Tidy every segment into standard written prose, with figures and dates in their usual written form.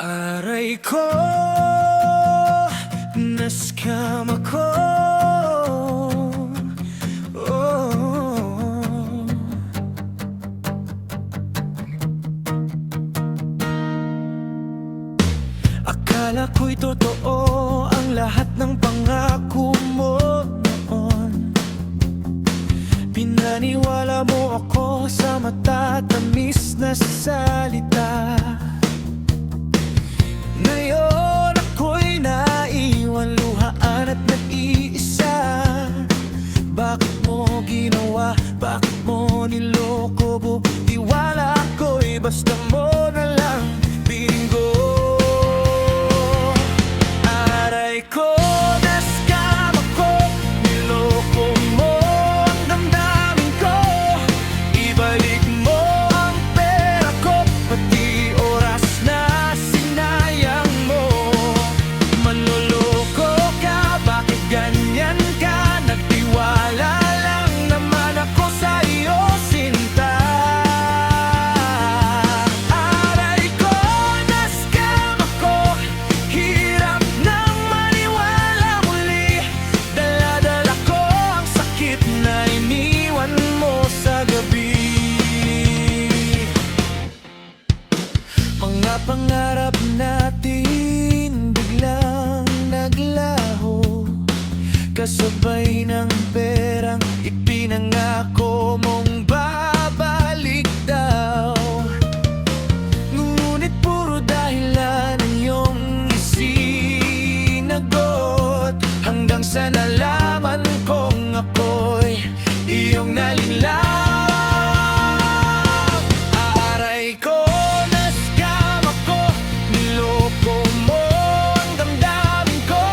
Aray ko, naskam ako. Oh. Akala ko'y totoo ang lahat ng pangako mo noon. Pinaniwala mo ako sa matatamis na salita. Ngayon ako'y naiwan, luhaan at nag-iisa. Bakit mo ginawa? Bakit mo niloko? Tiwala ko'y basta mo na lang bingo. Aray ko, naskam ako, niloko mo ang damdamin ko. Ibalik mo ang pera ko, pati oras na sinayang mo. Manloloko ka, bakit ganyan ka? Nagtiwala lang naman ako sa iyo, sinta. Aray ko, naskam ako, hirap nang maniwala muli. Dala-dala ko ang sakit na iniwan mo sa gabi. Mga pangarap natin biglang naglaho, kasabay ng perang ipinangako mong babalik daw. Ngunit puro dahilan ang iyong isinagot, hanggang sa nalaman kong ako'y iyong nalinlang. Aray ko, naskam ako, niloko mo ang damdamin ko.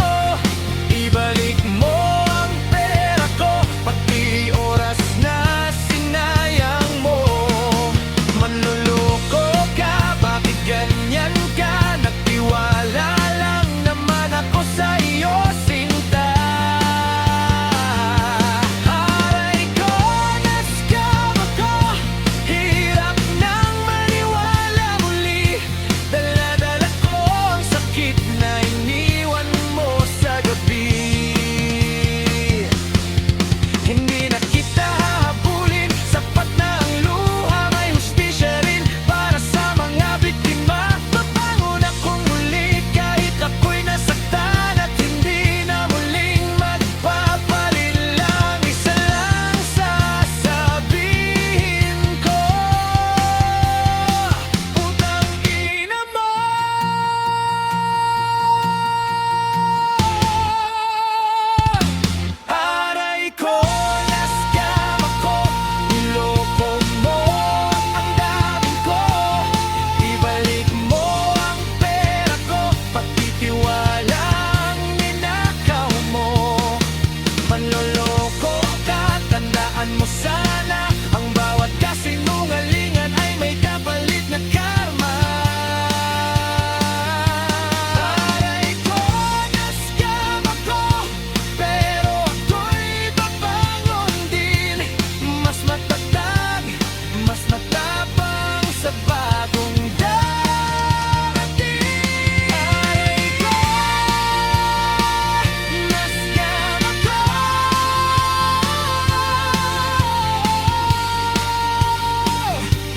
Ibalik mo ang pera ko, pati oras na sinayang mo. Manloloko ka, bakit ganyan ka? Nagtiwala lang naman ako sa iyo, sinta. Aray ko, naskam ako, hirap nang maniwala muli. Dala-dala ko ang sakit na iniwan mo sa gabi. Hindi na kita hahabulin, sapat na ang luha, may hustisya rin para sa mga biktima. Babangon akong muli kahit ako'y nasaktan, at hindi na muling magpapalilang. Isa lang sasabihin ko, putang ina mo. Aray ko, naskam ako, niloko mo ang damdamin ko. Ibalik mo ang pera ko, pati tiwalang ninakaw mo. Manloloko ka, tandaan mo sana, ang bawat kasinungalingan ay may kapalit na karma. Aray ko, naskam ako, pero ako'y babangon din. Mas matatag, mas matapang sa bagong darating. Aray ko, naskam ako,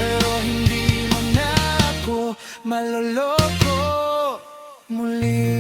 pero hindi mo na ako maloloko muli.